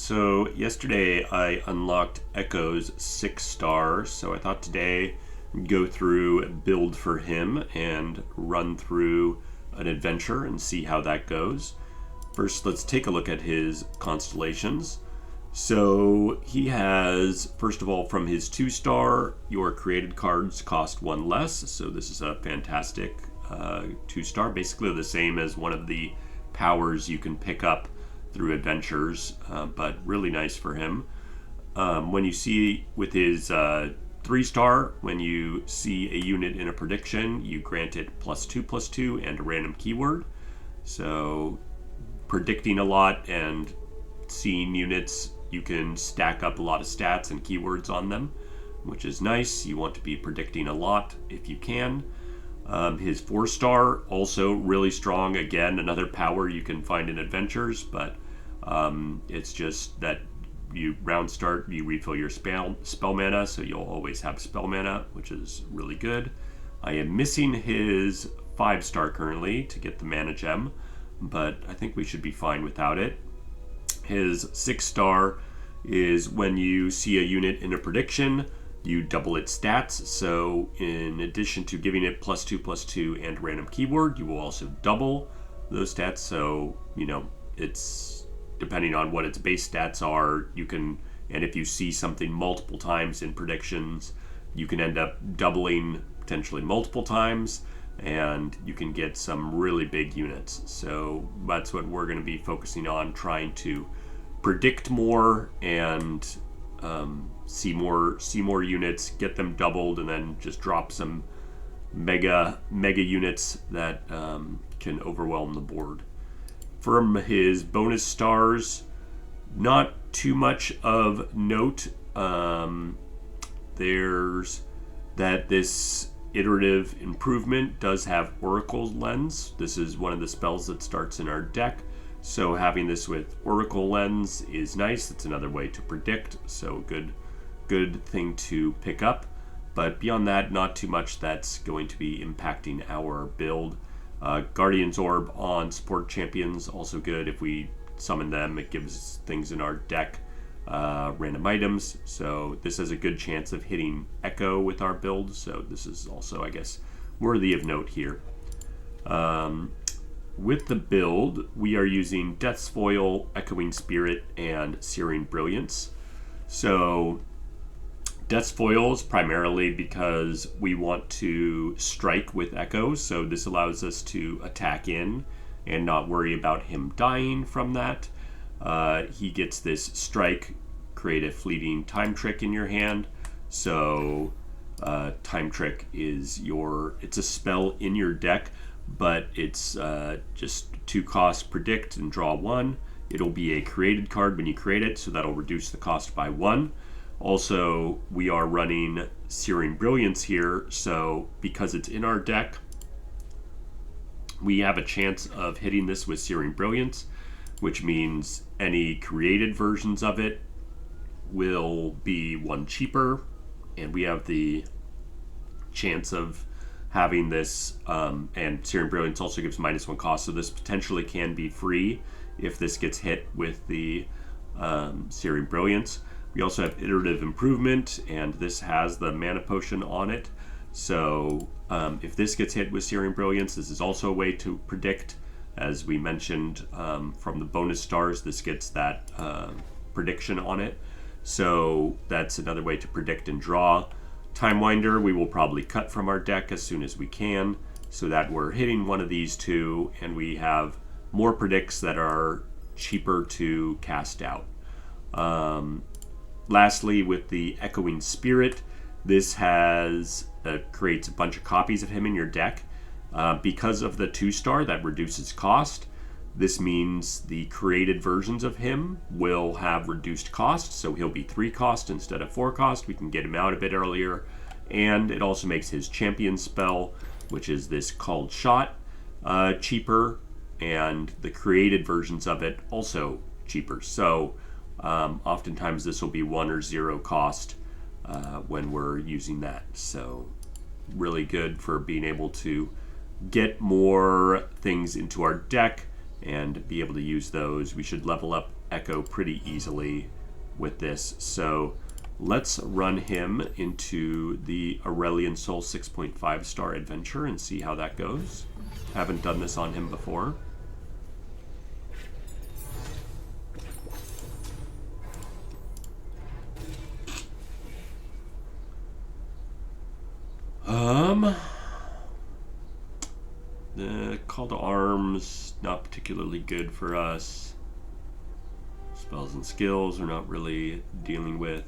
So yesterday I unlocked Ekko's 6-star, so I thought today I'd go through build for him and run through an adventure and see how that goes. First, let's take a look at his constellations. So he has, first of all, from his 2-star, your created cards cost 1 less. So this is a fantastic 2-star, basically the same as one of the powers you can pick up through adventures, but really nice for him. When you see with his 3-star, when you see a unit in a prediction, you grant it +2/+2 and a random keyword. So predicting a lot and seeing units, you can stack up a lot of stats and keywords on them, which is nice. You want to be predicting a lot if you can. His 4-star, also really strong. Again, another power you can find in adventures, but it's just that you round start, you refill your spell mana, so you'll always have spell mana, which is really good. I am missing his 5-star currently to get the mana gem, but I think we should be fine without it. His 6-star is when you see a unit in a prediction, you double its stats. So in addition to giving it +2/+2 and random keyword, you will also double those stats. So, it's depending on what its base stats are, you can, and if you see something multiple times in predictions, you can end up doubling potentially multiple times, and you can get some really big units. So that's what we're going to be focusing on, trying to predict more and see more units, get them doubled, and then just drop some mega units that can overwhelm the board. From his bonus stars, not too much of note. There's that this iterative improvement does have Oracle Lens. This is one of the spells that starts in our deck. So having this with Oracle Lens is nice. It's another way to predict. So good thing to pick up. But beyond that, not too much that's going to be impacting our build. Guardian's Orb on support champions, also good. If we summon them, it gives things in our deck random items. So this has a good chance of hitting Ekko with our build. So this is also, I guess, worthy of note here. With the build, we are using Death's Foil, Echoing Spirit, and Searing Brilliance. So Death's Foil is primarily because we want to strike with Ekko, so this allows us to attack in and not worry about him dying from that. He gets this strike, create a fleeting time trick in your hand. So time trick is it's a spell in your deck, but it's just 2 costs, predict and draw 1. It'll be a created card when you create it, so that'll reduce the cost by 1. Also, we are running Searing Brilliance here, so because it's in our deck, we have a chance of hitting this with Searing Brilliance, which means any created versions of it will be 1 cheaper, and we have the chance of having this, and Searing Brilliance also gives -1 cost, so this potentially can be free if this gets hit with the Searing Brilliance. We also have Iterative Improvement, and this has the Mana Potion on it. So if this gets hit with Searing Brilliance, this is also a way to predict. As we mentioned, from the bonus stars, this gets that prediction on it. So that's another way to predict and draw. Time Winder, we will probably cut from our deck as soon as we can, so that we're hitting one of these 2, and we have more predicts that are cheaper to cast out. Lastly, with the Echoing Spirit, this creates a bunch of copies of him in your deck. Because of the 2-star, that reduces cost. This means the created versions of him will have reduced cost, so he'll be 3 cost instead of 4 cost. We can get him out a bit earlier. And it also makes his champion spell, which is this Called Shot, cheaper, and the created versions of it also cheaper. So oftentimes this will be 1 or 0 cost when we're using that. So really good for being able to get more things into our deck and be able to use those. We should level up Ekko pretty easily with this. So let's run him into the Aurelian Soul 6.5 star adventure and see how that goes. Haven't done this on him before. The Call to Arms, not particularly good for us. Spells and skills we're not really dealing with.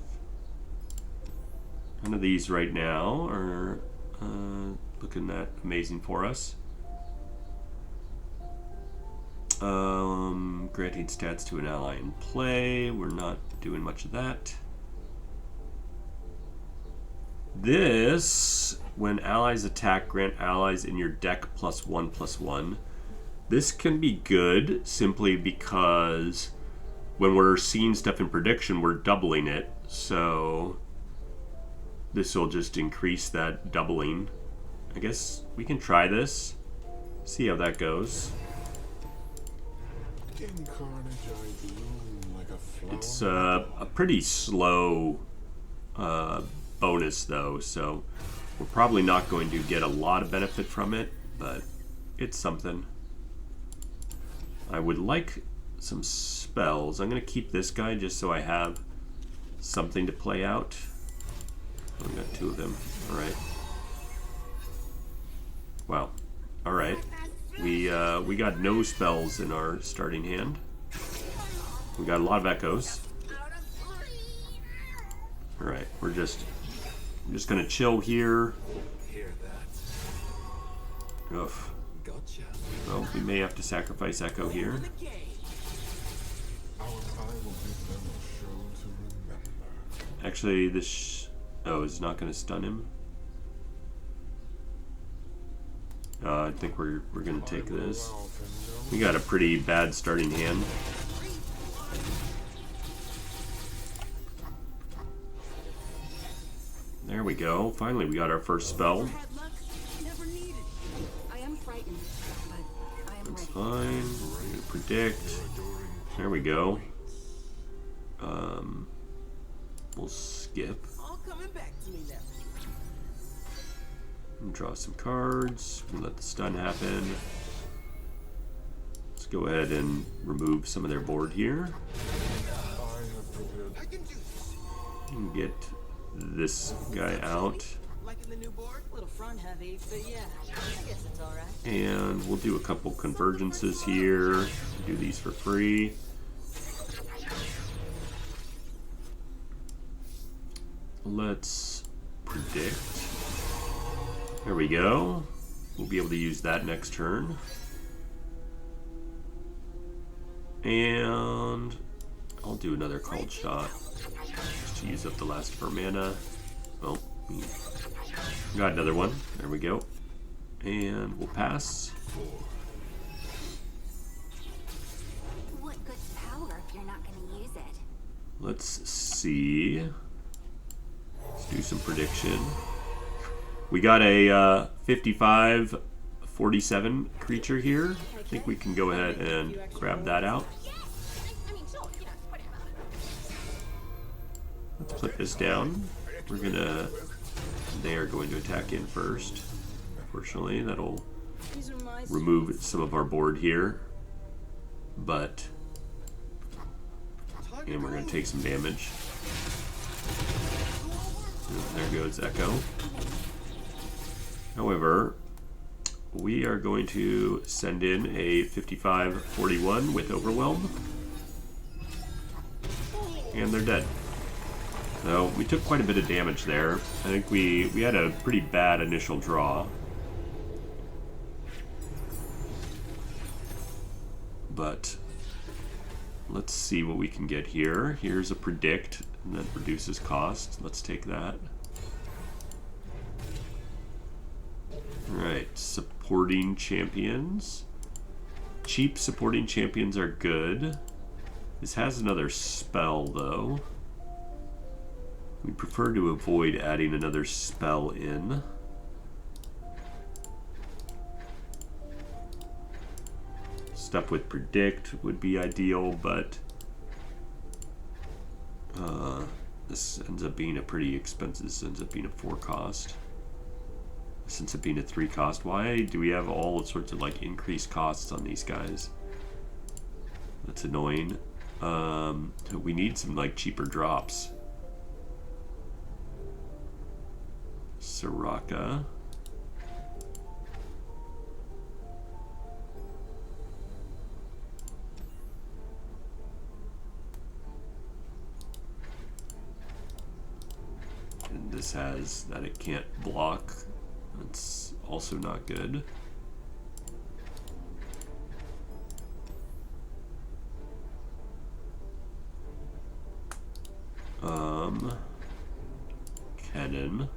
None of these right now are looking that amazing for us. Granting stats to an ally in play, we're not doing much of that. This, when allies attack, grant allies in your deck +1/+1. This can be good simply because when we're seeing stuff in prediction, we're doubling it. So this will just increase that doubling. I guess we can try this, see how that goes. It's a pretty slow bonus though, so we're probably not going to get a lot of benefit from it, but it's something. I would like some spells. I'm going to keep this guy just so I have something to play out. Oh, we got two of them. Alright. Wow. Alright. We got no spells in our starting hand. We got a lot of echoes. Alright, I'm just gonna chill here. Oof. Well, we may have to sacrifice Ekko here. Actually, this... oh, it's not gonna stun him. I think we're gonna take this. We got a pretty bad starting hand. There we go. Finally, we got our first spell. That's fine. We're gonna predict. There we go. We'll skip. And draw some cards. We'll let the stun happen. Let's go ahead and remove some of their board here. And get this guy out. And we'll do a couple convergences here. Do these for free. Let's predict. There we go. We'll be able to use that next turn. And I'll do another called shot just to use up the last of our mana. Oh, got another one. There we go. And we'll pass. What good's power if you're not going to use it? Let's see. Let's do some prediction. We got a 55-47 creature here. I think we can go ahead and grab that out. Let's put this down. They are going to attack in first. Unfortunately, that'll remove some of our board here. And we're going to take some damage. There goes Ekko. However, we are going to send in a 55-41 with Overwhelm. And they're dead. So we took quite a bit of damage there. I think we had a pretty bad initial draw. But let's see what we can get here. Here's a predict, and that reduces cost. Let's take that. Alright, supporting champions. Cheap supporting champions are good. This has another spell, though. We prefer to avoid adding another spell in. Stuff with predict would be ideal, but This ends up being a pretty expensive. This ends up being a 4 cost. This ends up being a 3 cost. Why do we have all sorts of like increased costs on these guys? That's annoying. We need some like cheaper drops. Soraka. And this has that it can't block. That's also not good. Cannon.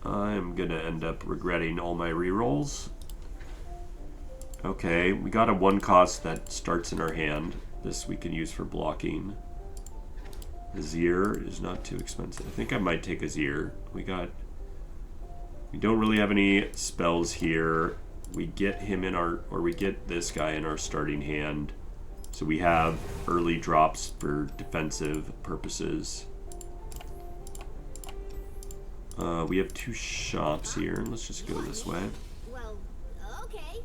I'm gonna end up regretting all my rerolls. Okay, we got a 1 cost that starts in our hand. This we can use for blocking. Azir is not too expensive. I think I might take Azir. We don't really have any spells here. We get him in our, or we get this guy in our starting hand. So we have early drops for defensive purposes. We have 2 shops here. Let's just go this way. Well, okay.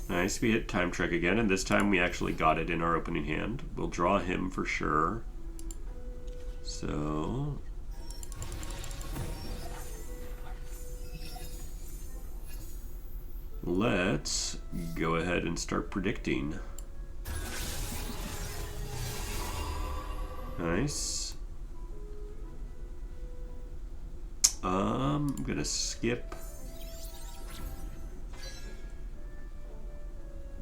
Nice, we hit Time Trek again, and this time we actually got it in our opening hand. We'll draw him for sure. So... let's go ahead and start predicting. Nice. I'm gonna skip.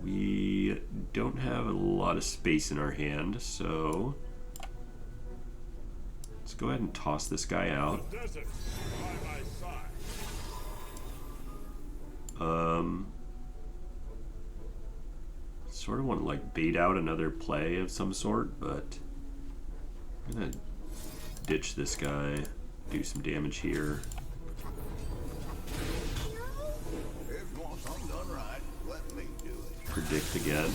We don't have a lot of space in our hand, so let's go ahead and toss this guy out. Sort of want to like bait out another play of some sort, but I'm gonna ditch this guy, do some damage here. If you want something done right, let me do it. Predict again.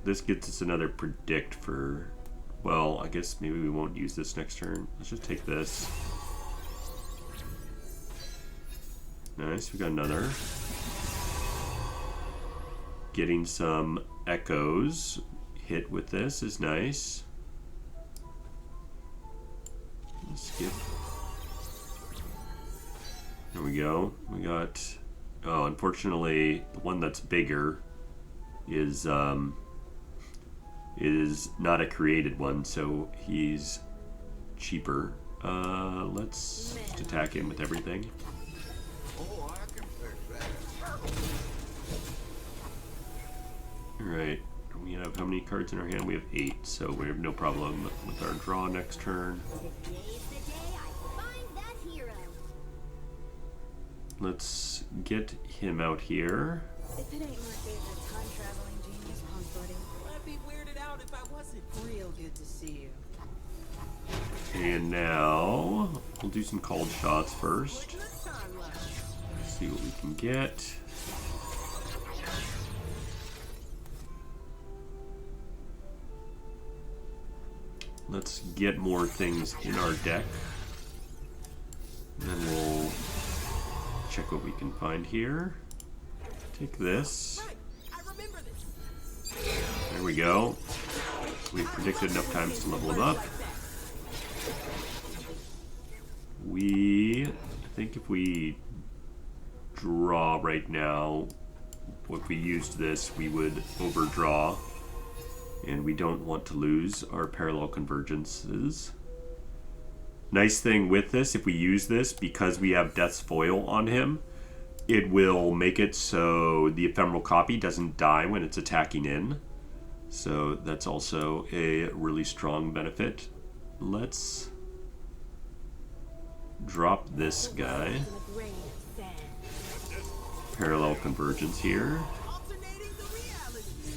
This gets us another predict for, well, I guess maybe we won't use this next turn. Let's just take this. Nice, we got another. Getting some echoes hit with this is nice. Let's skip. There we go. We got, oh, unfortunately, the one that's bigger is not a created one, so he's cheaper. Let's just attack him with everything. Oh, I can fix that. Alright, we have how many cards in our hand? We have 8, so we have no problem with our draw next turn. Today's the day I find that hero. Let's get him out here. If it ain't my favorite time-traveling genius, punk buddy, I'd be weirded out if I wasn't. Real good to see you. And now, we'll do some called shots first. Good time left. See what we can get. Let's get more things in our deck. And then we'll check what we can find here. Take this. Right, I remember this. There we go. We've predicted enough times to level him up. I think if we draw right now, if we used this, we would overdraw. And we don't want to lose our parallel convergences. Nice thing with this, if we use this, because we have Death's Foil on him, it will make it so the ephemeral copy doesn't die when it's attacking in. So that's also a really strong benefit. Let's drop this guy. In a grain of sand. Parallel convergence here. Alternating the realities.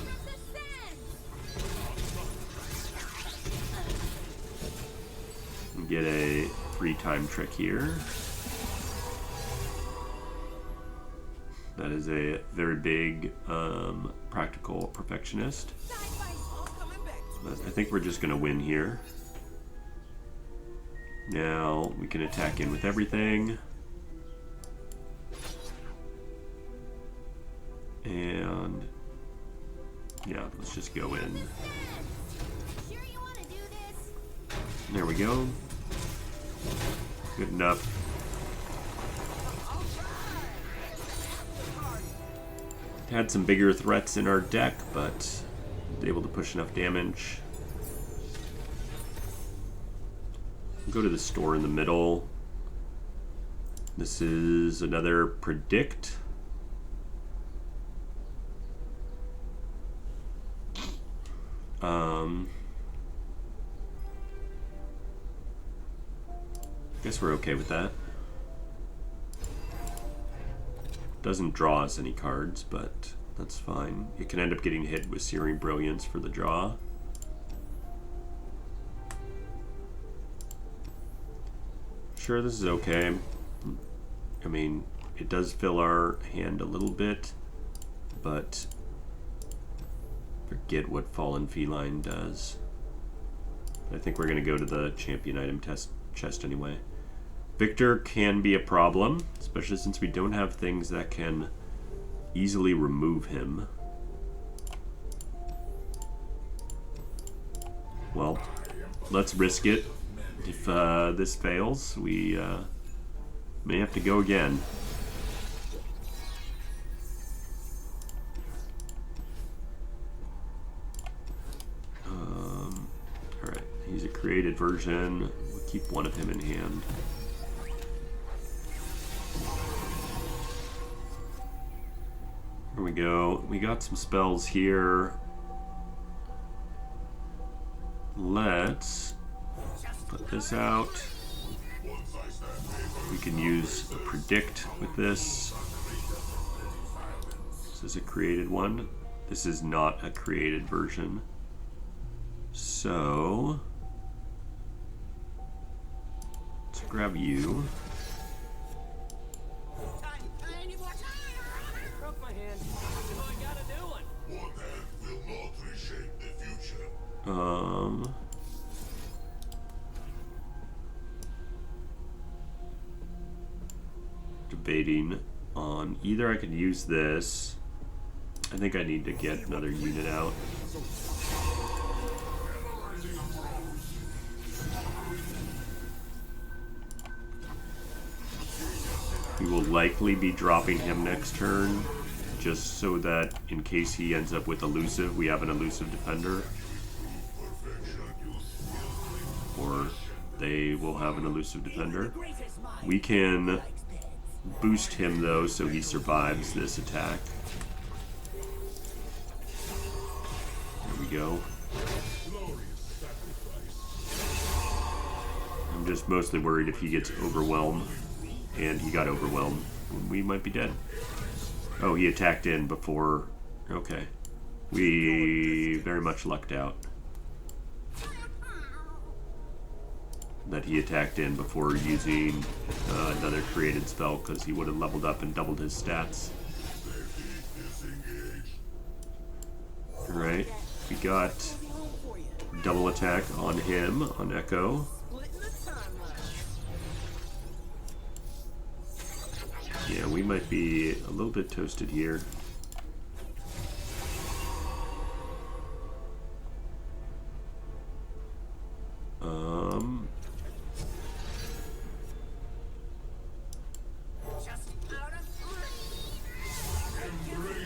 From the sand. get a 3-time trick here. That is a very big practical perfectionist. But I think we're just going to win here. Now we can attack in with everything. And yeah, let's just go in. Sure you want to do this? There we go. Good enough. Had some bigger threats in our deck, but was able to push enough damage. Go to the store in the middle. This is another predict. Guess we're okay with that. Doesn't draw us any cards, but that's fine. It can end up getting hit with Searing Brilliance for the draw. Sure, this is okay. I mean, it does fill our hand a little bit, but forget what Fallen Feline does. I think we're going to go to the champion item chest anyway. Victor can be a problem, especially since we don't have things that can easily remove him. Well, let's risk it. If this fails, we may have to go again. Alright, he's a created version. We'll keep one of him in hand. Here we go. We got some spells here. Let's put this out. We can use a predict with this. This is a created one. This is not a created version. So let's grab you. Debating on either I could use this. I think I need to get another unit out. We will likely be dropping him next turn, just so that in case he ends up with elusive, we have an elusive defender. Or they will have an elusive defender. We can boost him though, so he survives this attack. There we go. I'm just mostly worried if he gets overwhelmed, and he got overwhelmed, we might be dead. Oh, he attacked in before. Okay. We very much lucked out that he attacked in before using another created spell, because he would have leveled up and doubled his stats. Alright, we got double attack on him, on Ekko. Yeah, we might be a little bit toasted here.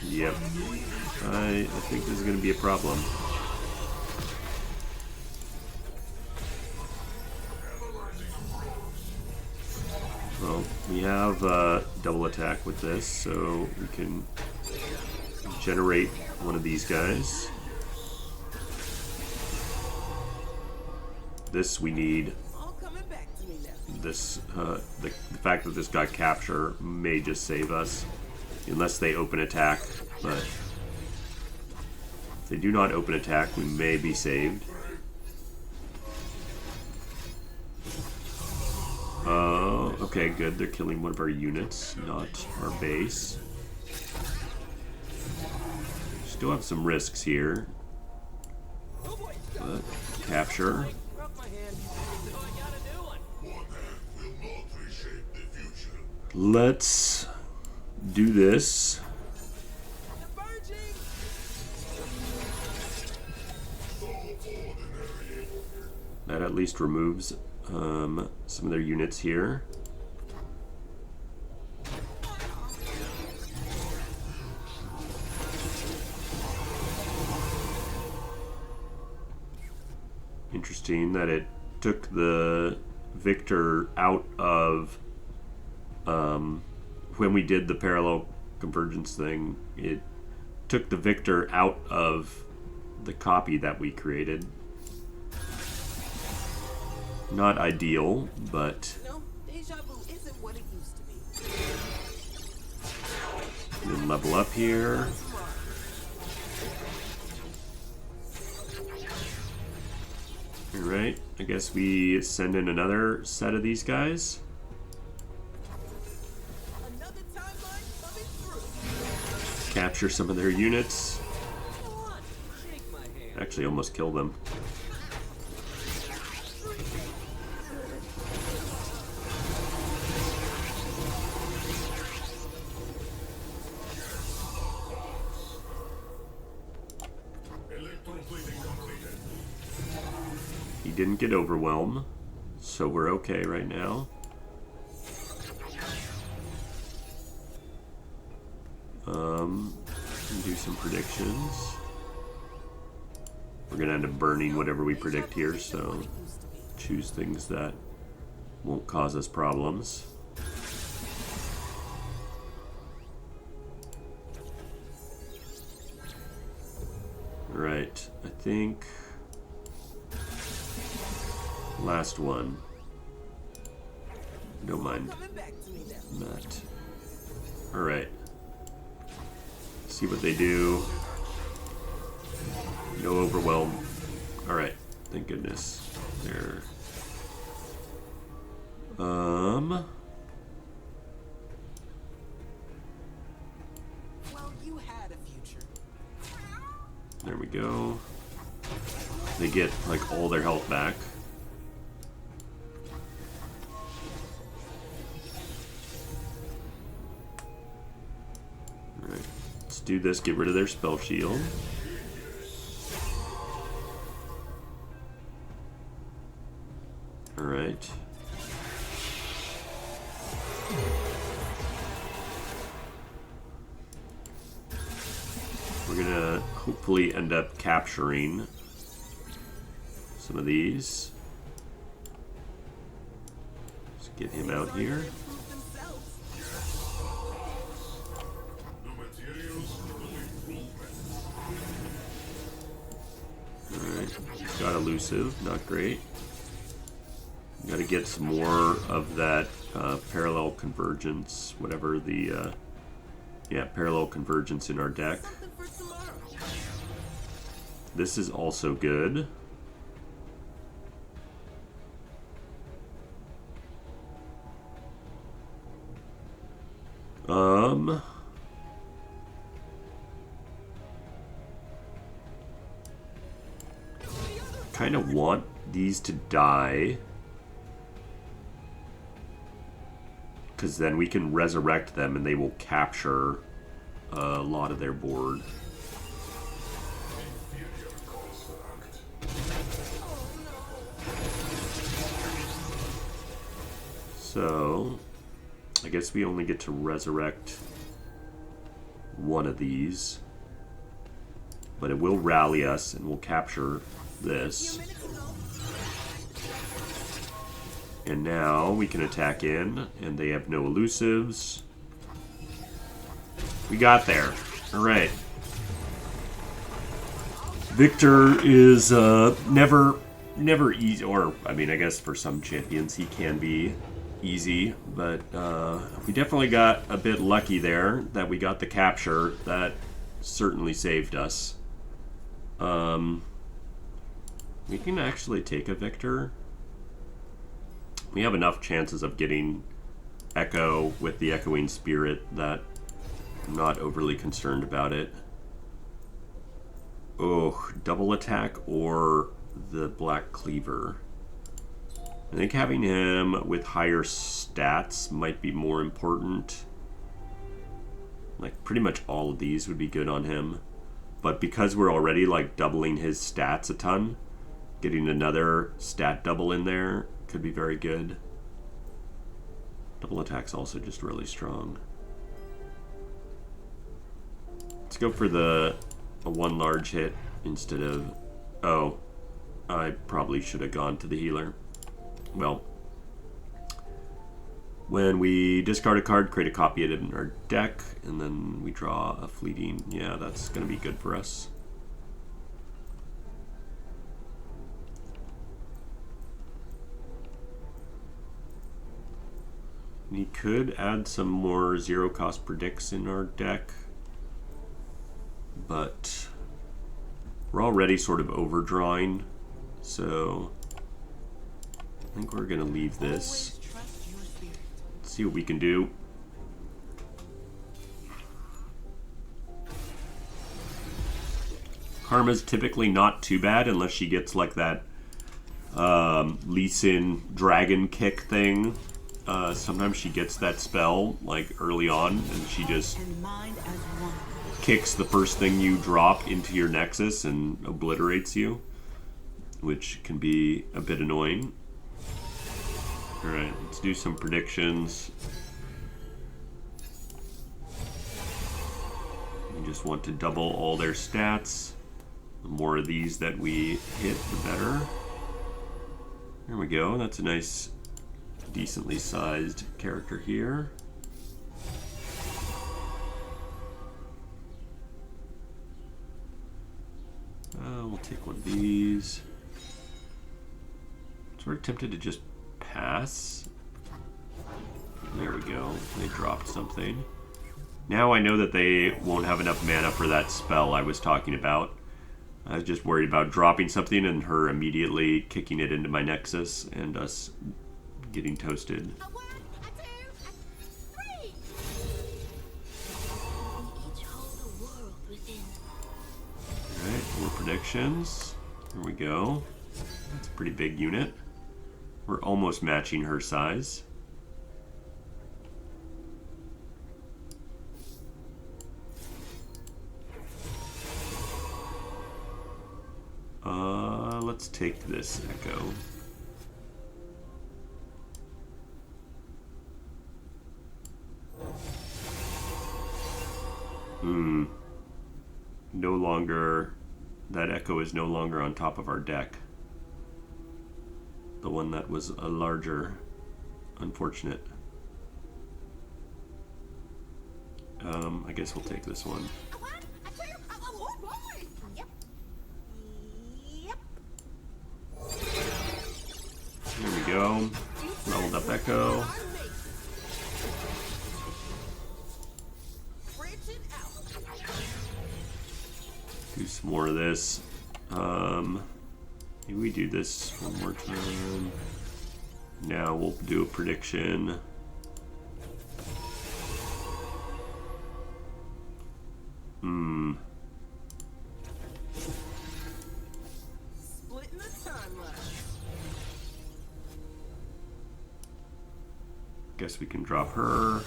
Yep. I think this is going to be a problem. Well, we have double attack with this, so we can generate one of these guys. This we need. This the fact that this got capture may just save us, unless they open attack. But if they do not open attack, we may be saved. Okay, good. They're killing one of our units, not our base. Still have some risks here. But capture. Let's do this. That at least removes some of their units here. Interesting that it took the Victor out of when we did the parallel convergence thing, it took the Victor out of the copy that we created. Not ideal, but No, deja vu isn't what it used to be. then level up here. Alright, I guess we send in another set of these guys. Another timeline coming through. Capture some of their units. Come on, shake my hand. Actually, almost kill them. He didn't get overwhelmed, so we're okay right now. Do some predictions. We're gonna end up burning whatever we predict here, so choose things that won't cause us problems. Right, I think last one. Don't mind Coming back to me now. that. Alright. See what they do. No overwhelm. Alright, thank goodness. There. Well, you had a future. There we go. They get like all their health back. Alright, let's do this. Get rid of their spell shield. Alright. We're gonna hopefully end up capturing some of these. Let's get him out here. Alright, he's got elusive, not great. Got to get some more of that parallel convergence, whatever the parallel convergence in our deck. Something for tomorrow. This is also good. Kind of want these to die, because then we can resurrect them and they will capture a lot of their board. So, I guess we only get to resurrect one of these, but it will rally us and we'll capture this. And now we can attack in, and they have no elusives. We got there. Alright. Victor is never easy, or I mean, I guess for some champions he can be easy, but we definitely got a bit lucky there that we got the capture. That certainly saved us. We can actually take a Victor. We have enough chances of getting Ekko with the Echoing Spirit that I'm not overly concerned about it. Oh, double attack or the Black Cleaver. I think having him with higher stats might be more important. Like, pretty much all of these would be good on him. But because we're already, like, doubling his stats a ton, getting another stat double in there could be very good. Double attack's also just really strong. Let's go for the one large hit instead of... Oh, I probably should have gone to the healer. Well, when we discard a card, create a copy of it in our deck, and then we draw a fleeting. Yeah, that's going to be good for us. We could add some more zero cost predicts in our deck, but we're already sort of overdrawing, so I think we're going to leave this. Let's see what we can do. Karma's typically not too bad unless she gets like that Lee Sin dragon kick thing. Sometimes she gets that spell like early on and she just kicks the first thing you drop into your Nexus and obliterates you, which can be a bit annoying. Alright, let's do some predictions. We just want to double all their stats. The more of these that we hit, the better. There we go. That's a nice, decently sized character here. We'll take one of these. Sort of tempted to just pass. There we go. They dropped something. Now I know that they won't have enough mana for that spell I was talking about. I was just worried about dropping something and her immediately kicking it into my Nexus and us getting toasted. A 1, a 2, a 3. Each hold the world within. Alright, more predictions. There we go. That's a pretty big unit. We're almost matching her size. Let's take this Ekko. No longer, that Ekko is no longer on top of our deck. The one that was a larger, unfortunate. I guess we'll take this one. A 1, a 2, a 1. Yep. Yep. There we go. Leveled up Ekko. Do some more of this. Maybe we do this one more time. Now we'll do a prediction. Splitting the timeline. Guess we can drop her.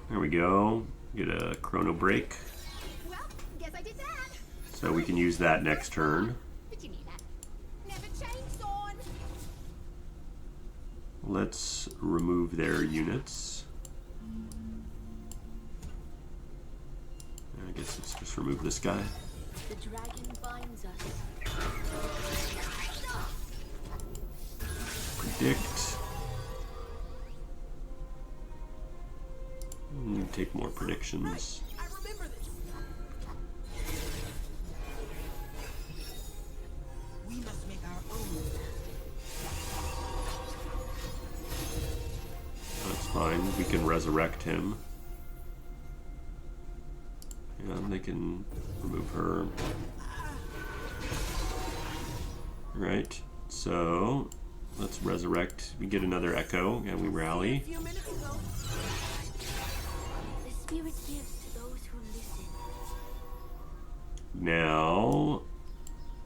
There we go. Get a chrono break. Well, guess I did that. So we can use that next turn. But you knew that. Never change, son. Let's remove their units. I guess let's just remove this guy. The dragon binds us. Predict. Take more predictions. I remember this. We must make our own. That's fine. We can resurrect him. And they can remove her. Right. So let's resurrect. We get another Ekko, and we rally. A few minutes ago. The spirit gives to those who listen. Now,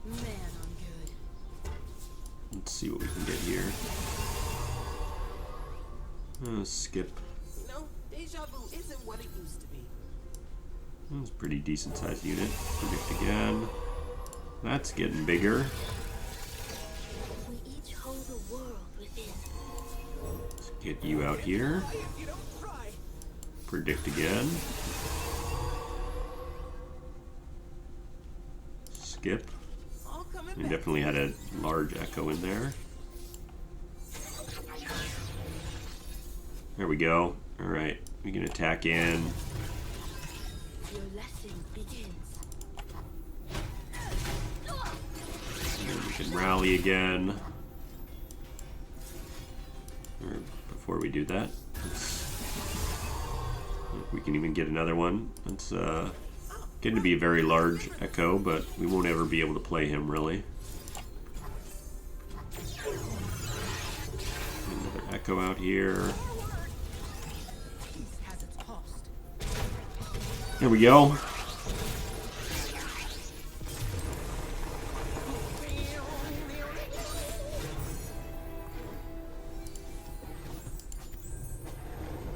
Man, I'm good. let's see what we can get here. Skip. You know, deja vu isn't what it used to be. It's a pretty decent sized unit. Predict again. That's getting bigger. We each hold a world within. Let's get you out here. If you don't try. Predict again. Skip. All coming We back. definitely had a large Ekko in there. There we go. Alright, we can attack in. Your lesson begins. And then we can rally again. Or before we do that, we can even get another one. It's getting to be a very large Ekko, but we won't ever be able to play him really. Another Ekko out here. Peace has its cost. There we go.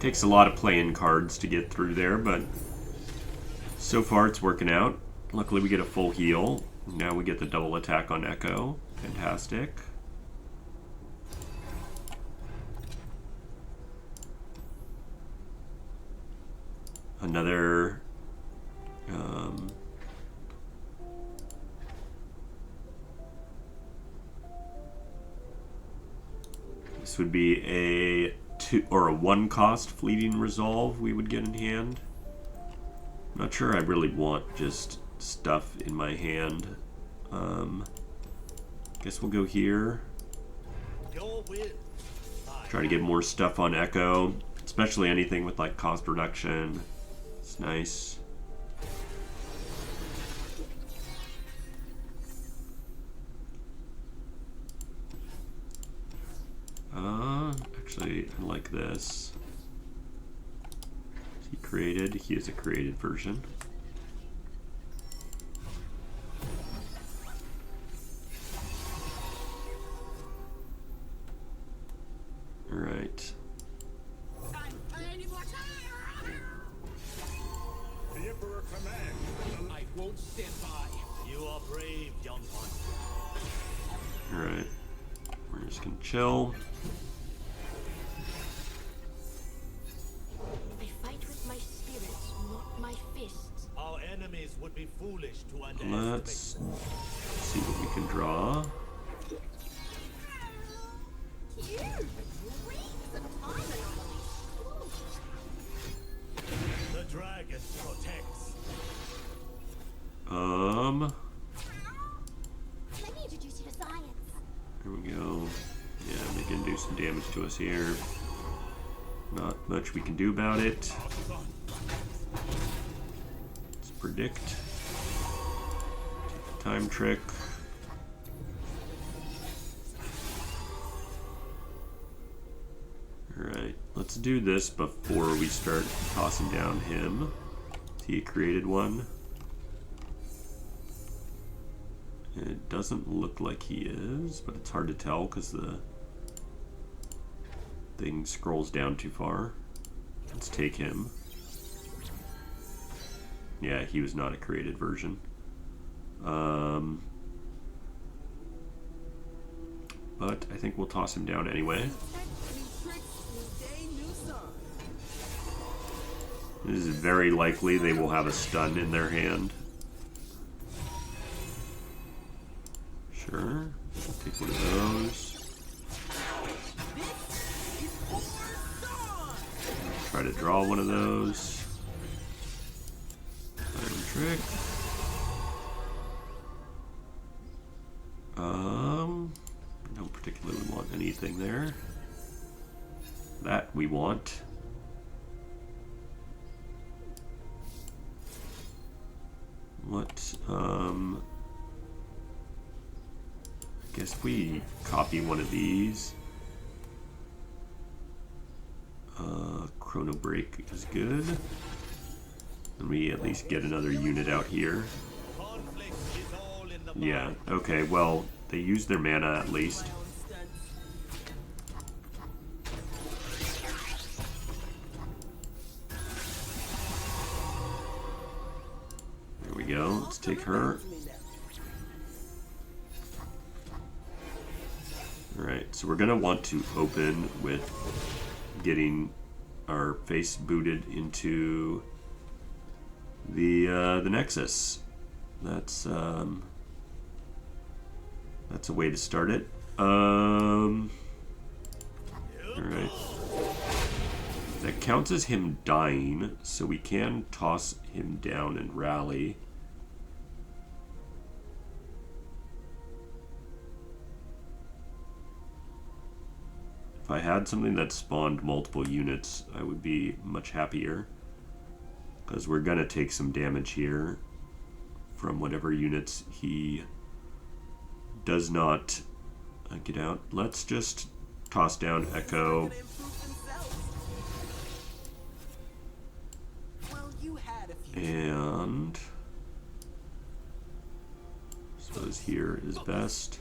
Takes a lot of playing cards to get through there, but so far it's working out. Luckily we get a full heal. Now we get the double attack on Ekko. Fantastic. Another this would be a 2 or a 1 cost fleeting resolve we would get in hand. I'm not sure I really want just stuff in my hand. Guess we'll go here. Your will. Try to get more stuff on Ekko, especially anything with like cost reduction. It's nice. Actually, I like this. He created. He is a created version. All right. The Emperor commands. I won't stand by. You are brave, young one. All right. We're just gonna chill. I fight with my spirits, not my fists. Our enemies would be foolish to underestimate. Let's see what we can draw. Cute! Reams of time The dragon protects. Let me introduce you to science. There we go. Yeah, they can do some damage to us here. Not much we can do about it. Let's predict. Take the time trick. Alright, let's do this before we start tossing down him. He created one. It doesn't look like he is, but it's hard to tell because the thing scrolls down too far. Let's take him. Yeah, he was not a created version. But I think we'll toss him down anyway. New tricks, new day, new song. This is very likely they will have a stun in their hand. Sure. Take one of those. This is for song. Try to draw one of those. Iron trick. Don't particularly want anything there. That we want. What, guess we copy one of these. Chrono Break is good. And we at least get another unit out here. Yeah, okay, well, they use their mana at least. There we go, let's take her. Alright, so we're going to want to open with getting our face booted into the Nexus. That's a way to start it. Alright. That counts as him dying, so we can toss him down and rally. If I had something that spawned multiple units, I would be much happier. Because we're going to take some damage here from whatever units he does not get out. Let's just toss down Ekko. And I suppose here is best.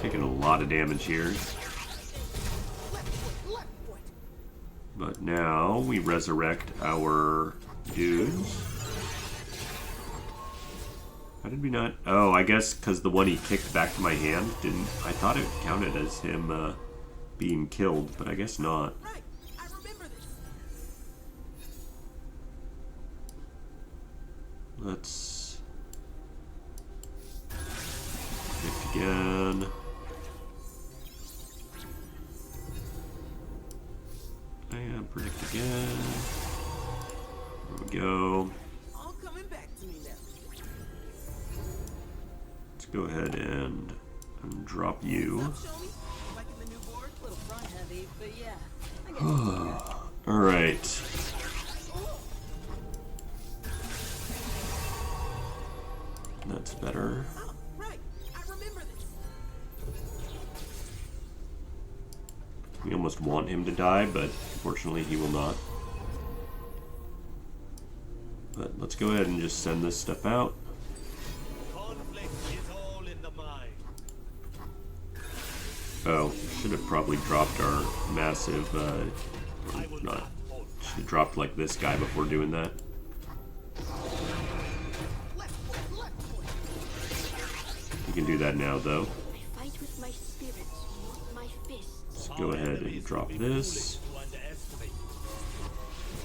Taking a lot of damage here. But now we resurrect our dudes. How did we not? Oh, I guess because the one he kicked back to my hand didn't. I thought it counted as him being killed, but I guess not. Right, I remember this. Let's pick again. And predict again. There we go. All coming back to me now. Let's go ahead and drop you. Show me. Liking the new board? A little front heavy, but yeah. I get it. All right. That's better. Oh, right. I remember this. We almost want him to die, but unfortunately he will not. But let's go ahead and just send this stuff out. Conflict is all in the mind. Oh, should have probably dropped our massive, not, should have dropped like this guy before doing that. You can do that now though. I fight with my spirit, not my fists. Let's go ahead and drop this.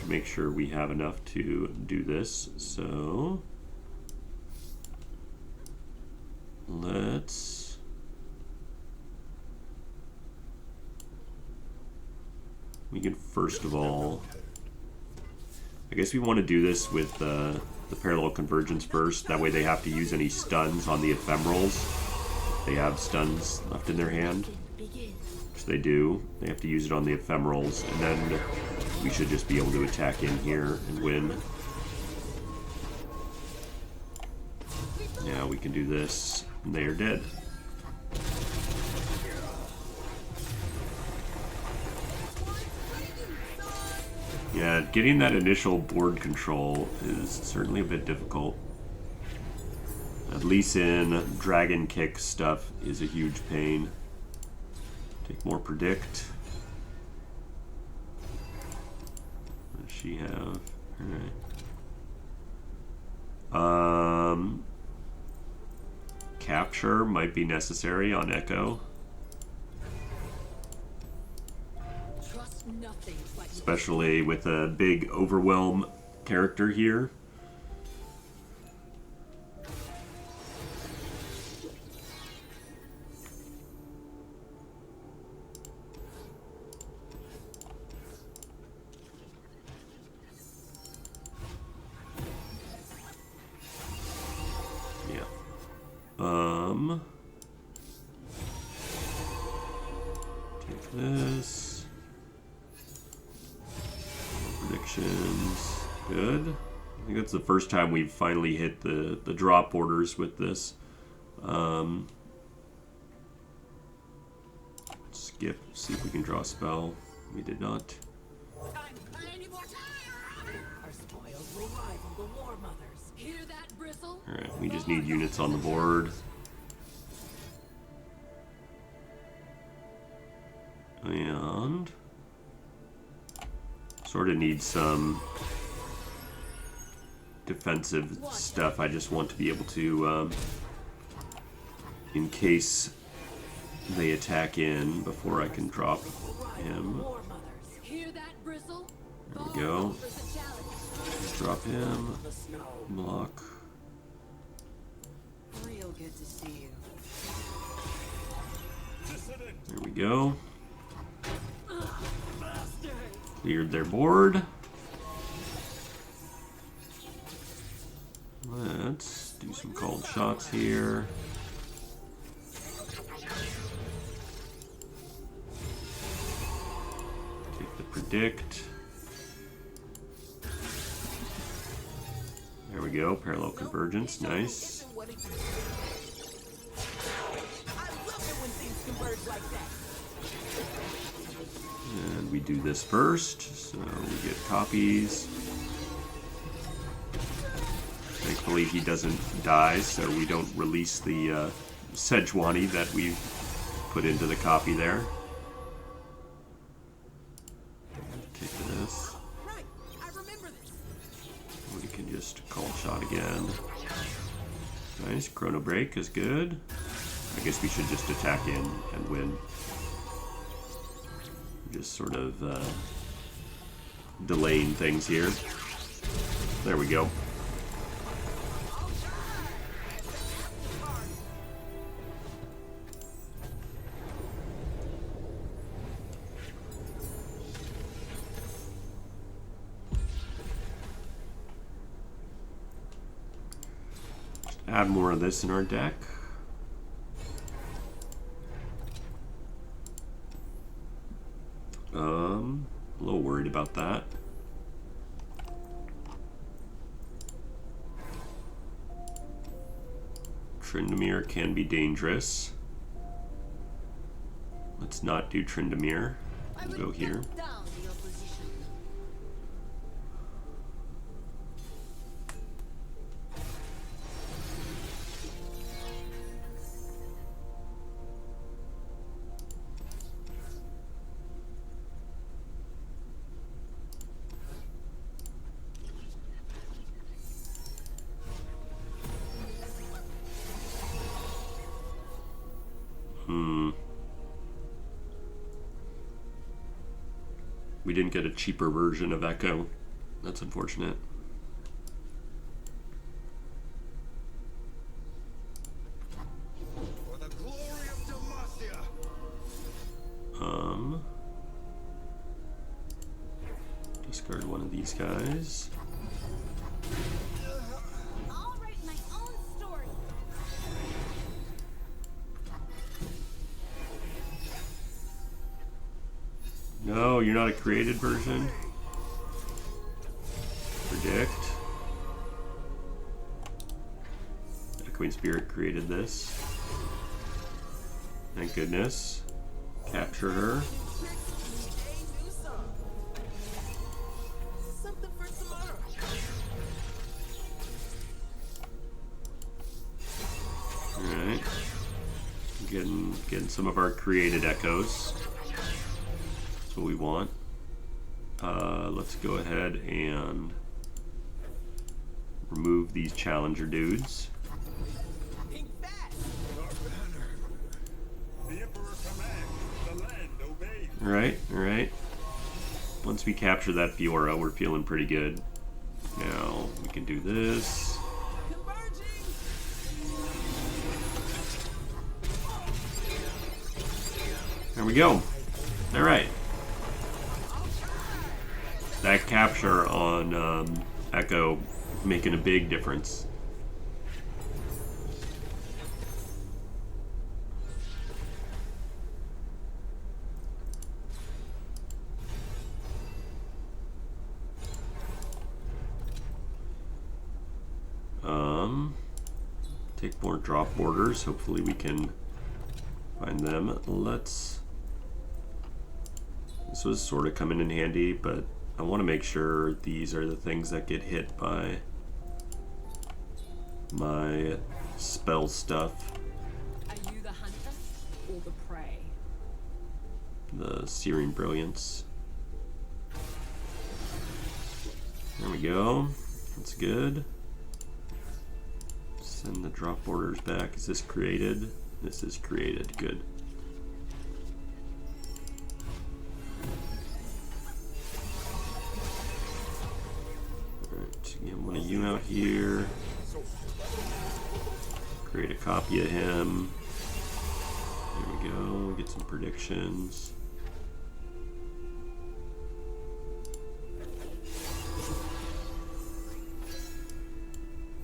Make sure we have enough to do this. So let's we can first of all, I guess we want to do this with the parallel convergence first. That way they have to use any stuns on the ephemerals. They have stuns left in their hand, which they do. They have to use it on the ephemerals, and then we should just be able to attack in here and win. Now we can do this, and they are dead. Yeah, getting that initial board control is certainly a bit difficult. At least in Dragon Kick stuff is a huge pain. Take more predict. What does she have? Alright. Capture might be necessary on Ekko. Trust nothing but Especially with a big overwhelm character here. Yeah. Take this. Predictions. Good. I think that's the first time we've finally hit the drop orders with this. Skip. See if we can draw a spell. We did not. Our spoils will rival the War Mothers. Hear that, Bristle? Alright, we just need units on the board. And sort of need some defensive stuff. I just want to be able to, in case they attack in before I can drop him. Hear that, Bristle? There we go. Drop him. Block. Real good to see you. There we go. Cleared their board. Let's do some cold shots here. Take the predict. There we go, parallel convergence, nice. I love it when things converge like that. And we do this first, so we get copies. Thankfully he doesn't die, so we don't release the Sejuani that we've put into the copy there. Take this. Right, I remember this. We can just call shot again. Nice, chrono break is good. I guess we should just attack in and win. Just sort of delaying things here. There we go. Just add more of this in our deck. A little worried about that. Tryndamere can be dangerous. Let's not do Tryndamere. We'll go here. Down the opposition. We didn't get a cheaper version of Ekko. That's unfortunate. For the glory of Demacia. Discard one of these guys. I'll write my own story. No, you're not a created version. Predict. Echoing Spirit created this. Thank goodness. Capture her. Something for tomorrow. Alright. Getting some of our created echoes. That's what we want. Let's go ahead and remove these challenger dudes. Pink bat. Our banner. The Emperor commands. The land obeys. Alright. Once we capture that Fiora, we're feeling pretty good. Now, we can do this. Converging. There we go. Alright. That capture on Ekko making a big difference. more drop borders. Hopefully we can find them. This was sort of coming in handy, but I want to make sure these are the things that get hit by my spell stuff. Are you the hunter or the prey? The Searing Brilliance. There we go. That's good. Send the drop borders back. Is this created? This is created. Good. Alright, get one of you out here. Create a copy of him. There we go. Get some predictions.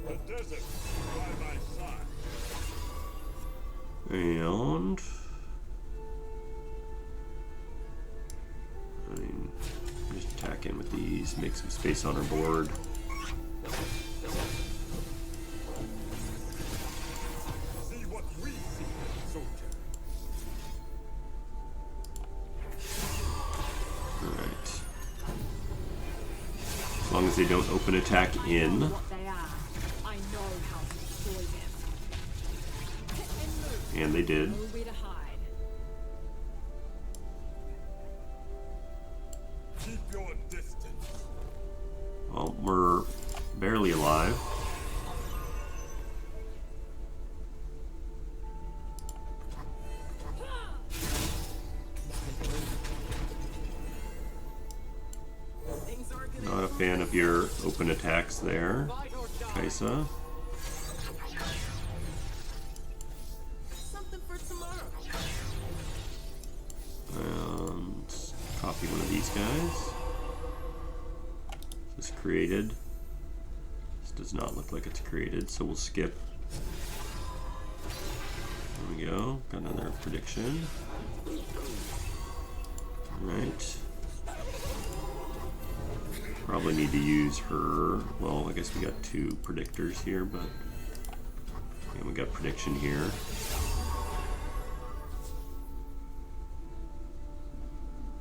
The desert by my side. And just attack in with these, make some space on our board. See what we see, soldier. Alright. As long as they don't open attack in. What they are. I know how to destroy them. And they did. Nowhere to hide. Keep your distance. Well, we're barely alive. Things aren't gonna Not a fan of your open attacks there, fight or die. Kaisa. Something for tomorrow. And copy one of these guys. Is this created? This does not look like it's created, so we'll skip. There we go. Got another prediction. Alright. Probably need to use her. Well, I guess we got two predictors here, but yeah, we got prediction here.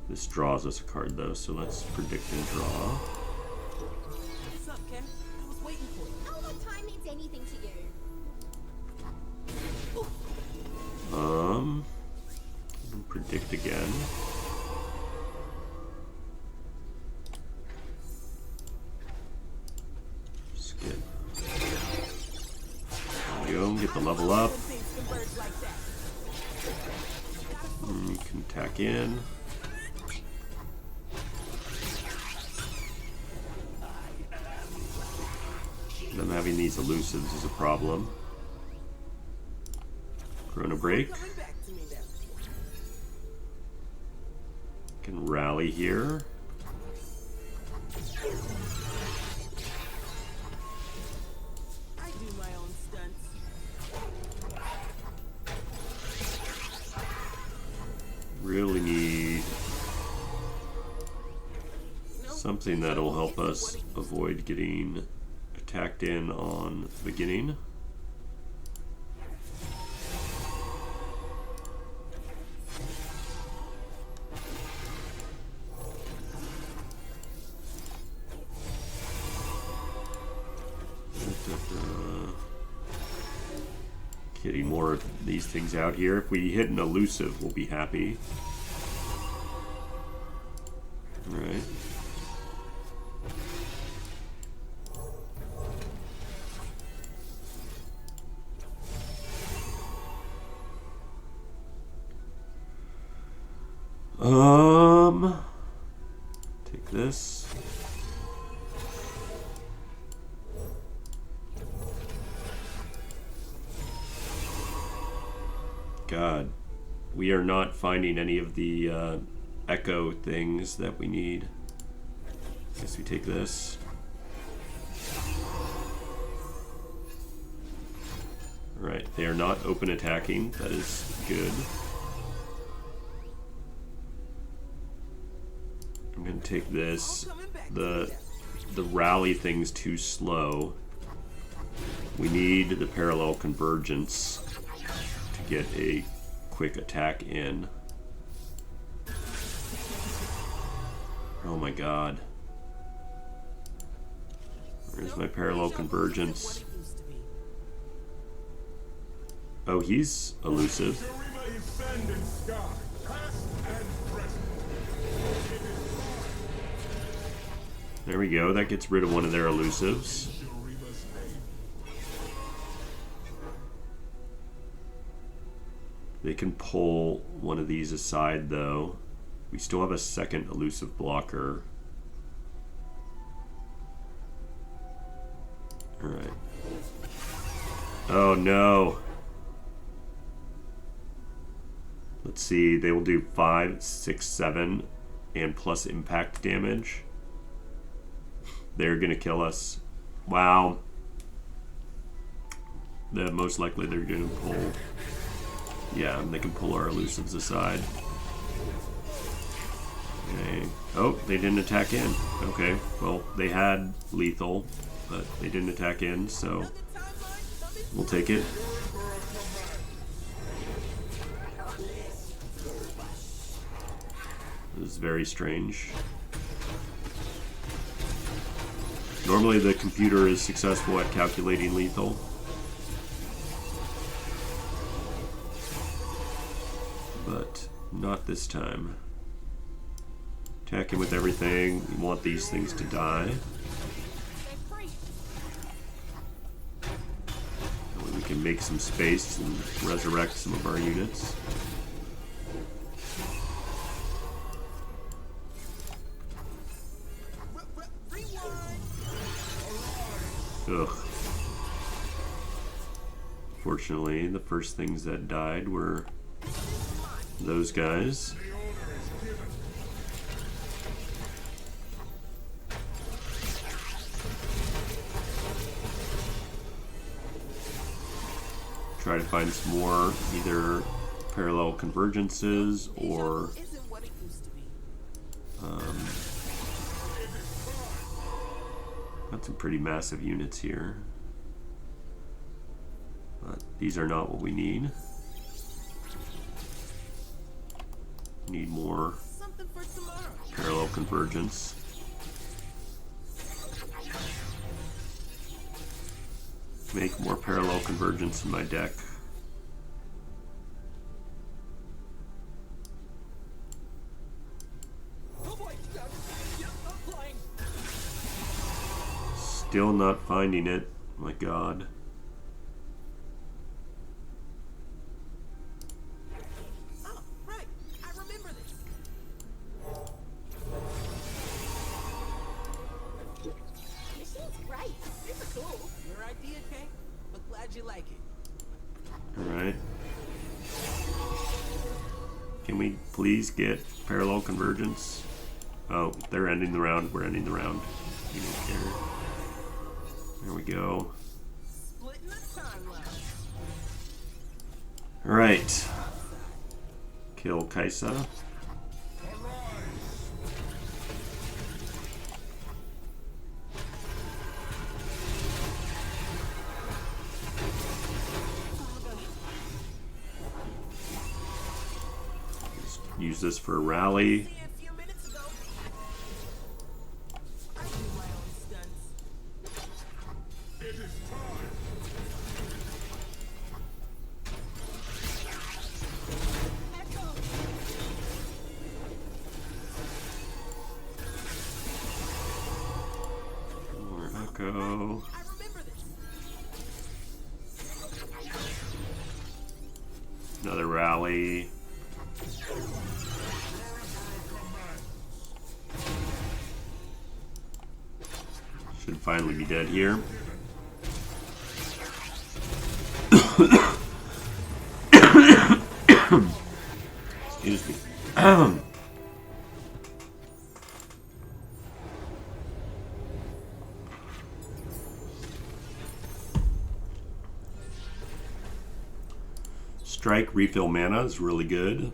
This draws us a card though, so let's predict and draw. What's up, Ken? I was waiting for you. Oh, what time means anything to you? Predict again. Skip. There we go, get the level up. Things converge like that. You can tack in. Them having these elusives is a problem. Chrono break. Coming back to me now. Can rally here. I do my own stunts. Really need something that'll help us avoid getting attacked in on the beginning. Getting more of these things out here. If we hit an elusive, we'll be happy. Alright. Take this. God, we are not finding any of the Ekko things that we need. Guess we take this. Alright, they are not open attacking. That is good. I'm gonna take this. The rally thing's too slow. We need the parallel convergence to get a quick attack in. Oh my god. Where's my parallel convergence? Oh, he's elusive. There we go. That gets rid of one of their elusives. They can pull one of these aside, though. We still have a second elusive blocker. Alright. Oh no! Let's see, they will do 5, 6, 7, and plus impact damage. They're gonna kill us. Wow. Most likely they're gonna pull. Yeah, they can pull our elusives aside. Okay. Oh, they didn't attack in. Okay, well, they had lethal, but they didn't attack in, so we'll take it. This is very strange. Normally the computer is successful at calculating lethal. But not this time. Attacking with everything. We want these things to die. That way we can make some space and resurrect some of our units. Ugh. Fortunately, the first things that died were those guys. Try to find some more either parallel convergences or got some pretty massive units here, but these are not what we need. Need more parallel convergence. Make more parallel convergence in my deck. Still not finding it. My god. Oh, right. I remember this. Machine's great. Super cool. Your idea, Kay? But glad you like it. Alright. Can we please get parallel convergence? Oh, they're ending the round. We're ending the round. We don't care. There we go. Splitting the timeline. Alright. Kill Kaisa. Just use this for a rally. See a few minutes ago. I do my own stunts. Ekko. More Ekko. I remember this. Another rally. Should finally be dead here. Excuse me. Strike refill mana is really good.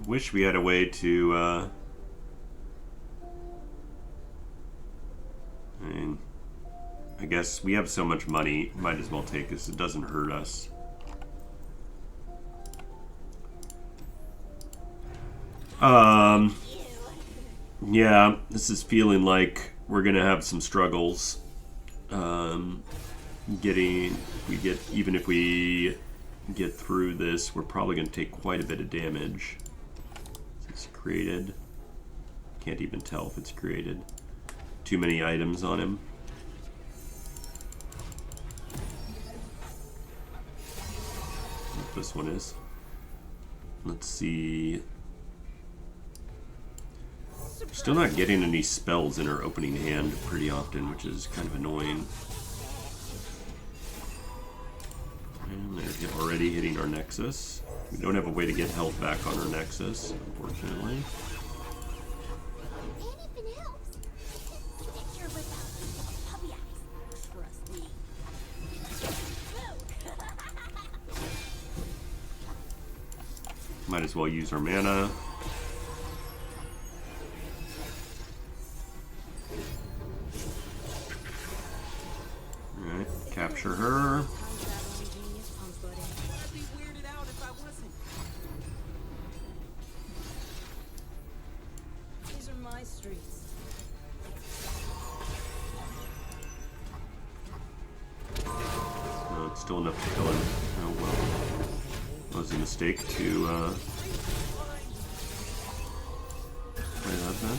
Wish we had a way to I mean, I guess we have so much money, might as well take this. It doesn't hurt us. Yeah, this is feeling like we're gonna have some struggles. Even if we get through this, we're probably gonna take quite a bit of damage. It's created. Can't even tell if it's created. Too many items on him. What this one is. Let's see. Still not getting any spells in our opening hand pretty often, which is kind of annoying. And they're already hitting our Nexus. We don't have a way to get health back on our Nexus, unfortunately. Anything helps. Stick your whip out. Puppy eyes. Trust me. Might as well use our mana. Alright, capture her. I'd be weirded out if I wasn't. These are my streets. No, it's still enough to kill him. Oh well. That was a mistake to play that then.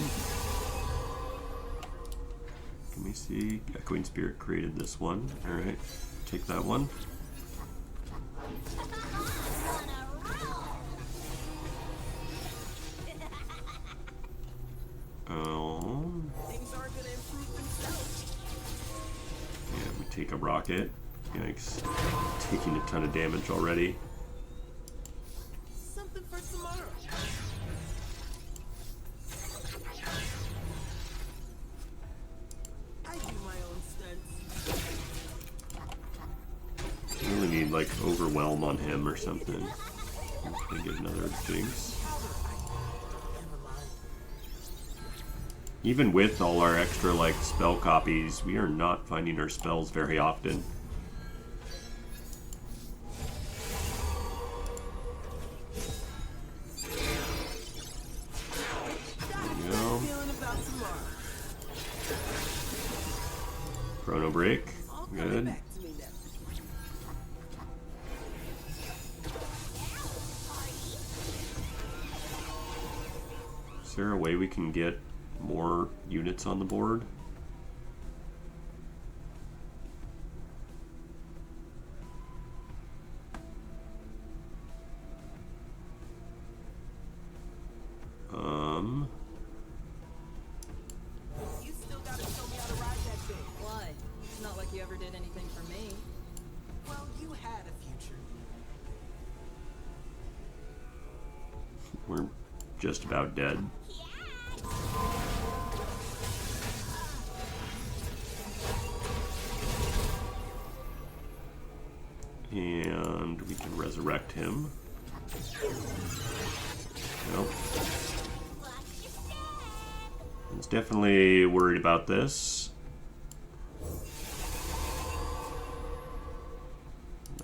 Can we see? Echoing Spirit created this one. Alright, take that one. Oh. Things aren't gonna improve themselves. Yeah, we take a rocket. Yikes. Taking a ton of damage already. Something for tomorrow. I do my own stunts. We really need like overwhelm on him or something. I'm gonna get another jinx. Even with all our extra like spell copies, we are not finding our spells very often. There we go. Feeling about tomorrow. Chrono break. All coming Good. back to me now. Is there a way we can get more units on the board? You still gotta show me how to ride that thing. Why? It's not like you ever did anything for me. Well, you had a future. We're just about dead. And we can resurrect him. Nope. I was definitely worried about this.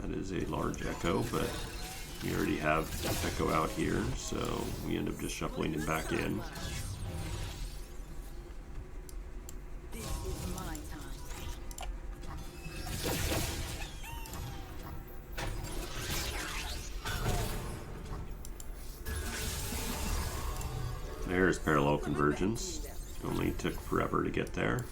That is a large Echo, but we already have Ekko out here, so we end up just shuffling him back in. This is my time. There's parallel convergence. Only took forever to get there.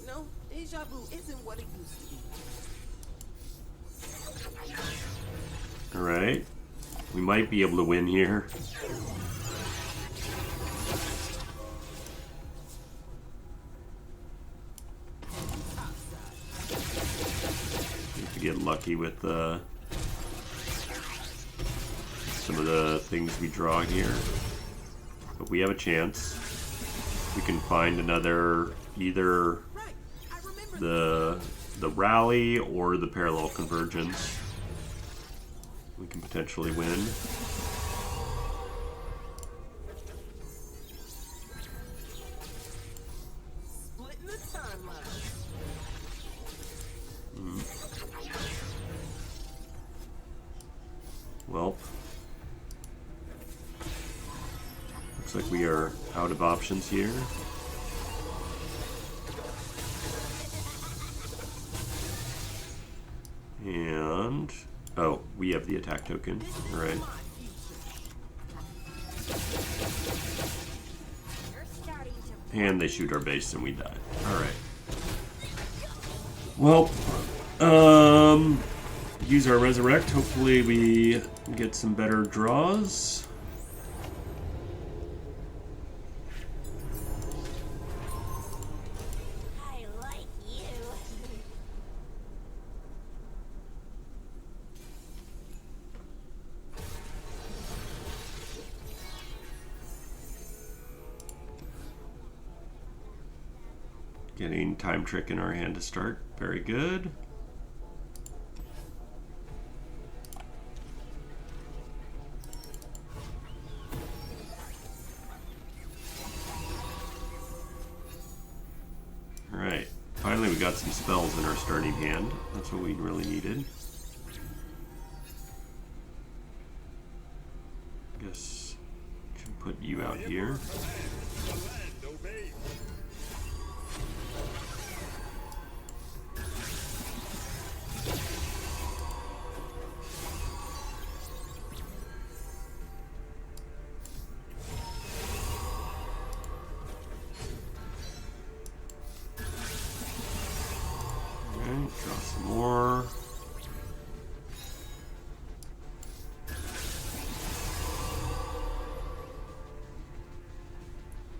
No, deja vu isn't what it used to be. Alright. We might be able to win here. Need to get lucky with some some of the things we draw here. But we have a chance. We can find another, either Right. I remember. the rally or the parallel convergence. We can potentially win. Splitting the timeline. Well, looks like we are out of options here. And oh, we have the attack token. All right. You're starting to And they shoot our base and we die. Alright. Well, use our resurrect. Hopefully we get some better draws. I like you. Getting time trick in our hand to start. Very good. Alright. Finally we got some spells in our starting hand. That's what we really needed. Guess we can put you out here. The land obeys. Alright, draw some more.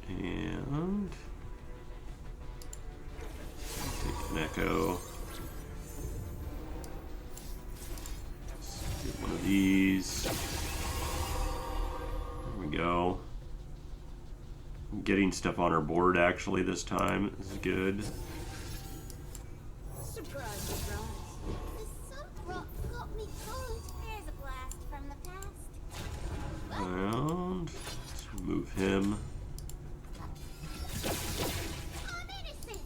And take an Ekko. Let's get one of these. There we go. I'm getting stuff on our board actually this time. This is good. Surprise, surprise. The sun rock got me good. There's a blast from the past. And let's move him. I'm innocent.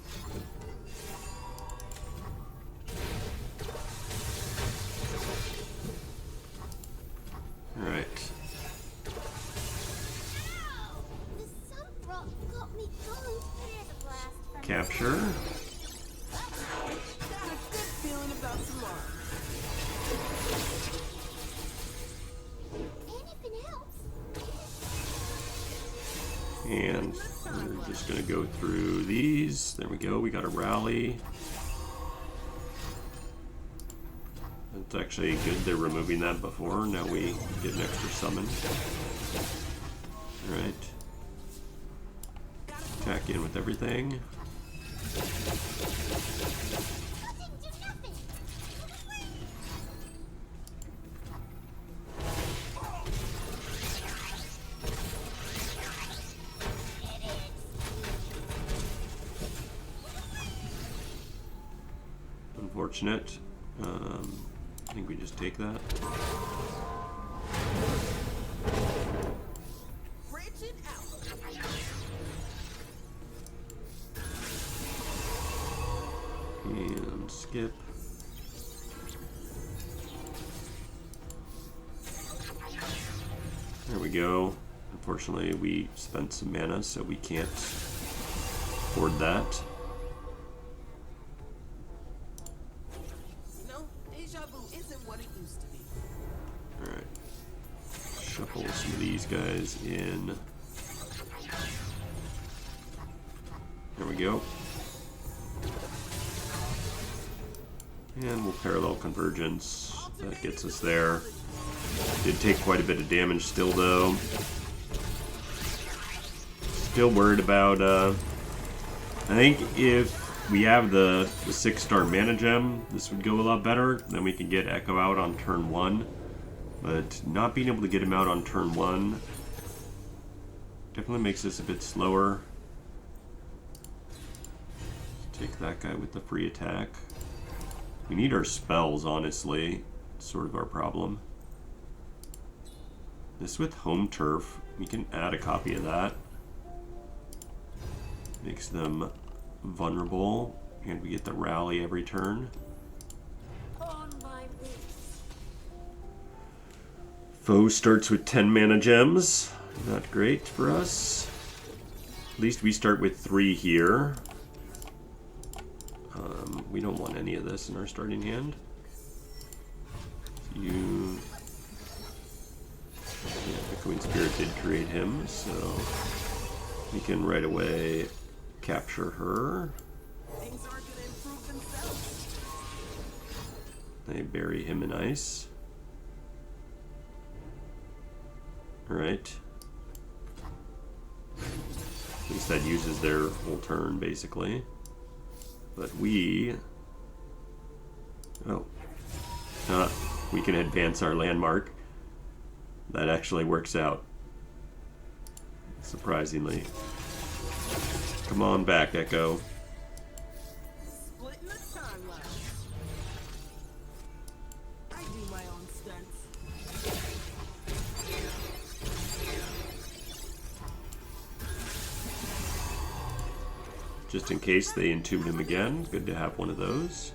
Alright. Ow! The sun rock got me good. There's a blast from Capture. Got a good feeling about tomorrow. anything else. And we're just going to go through these. There we go. We got a rally. It's actually good they're removing that before. Now we get an extra summon. Alright. Attack in with everything. Nothing do nothing. Unfortunate. I think we just take that. Branching out. And skip. There we go. Unfortunately, we spent some mana, so we can't afford that. You know, deja vu isn't what it used to be. Alright. Shuffle some of these guys in. There we go. And we'll parallel convergence. That gets us there. Did take quite a bit of damage still, though. Still worried about, I think if we have the 6-star mana gem, this would go a lot better. Then we can get Ekko out on turn 1. But not being able to get him out on turn 1 definitely makes this a bit slower. Take that guy with the free attack. We need our spells, honestly. It's sort of our problem. This with home turf, we can add a copy of that. Makes them vulnerable, and we get the rally every turn. On my wings. Foe starts with 10 mana gems. Not great for us. At least we start with 3 here. We don't want any of this in our starting hand. Yeah, Echoing Spirit did create him, so we can right away capture her. Things aren't gonna improve themselves. They bury him in ice. Alright. At least that uses their whole turn, basically. But we... Oh. We can advance our landmark. That actually works out. Surprisingly. Come on back, Ekko. Splitting the timeline. I do my own stunts. Just in case they entomb him again. Good to have one of those.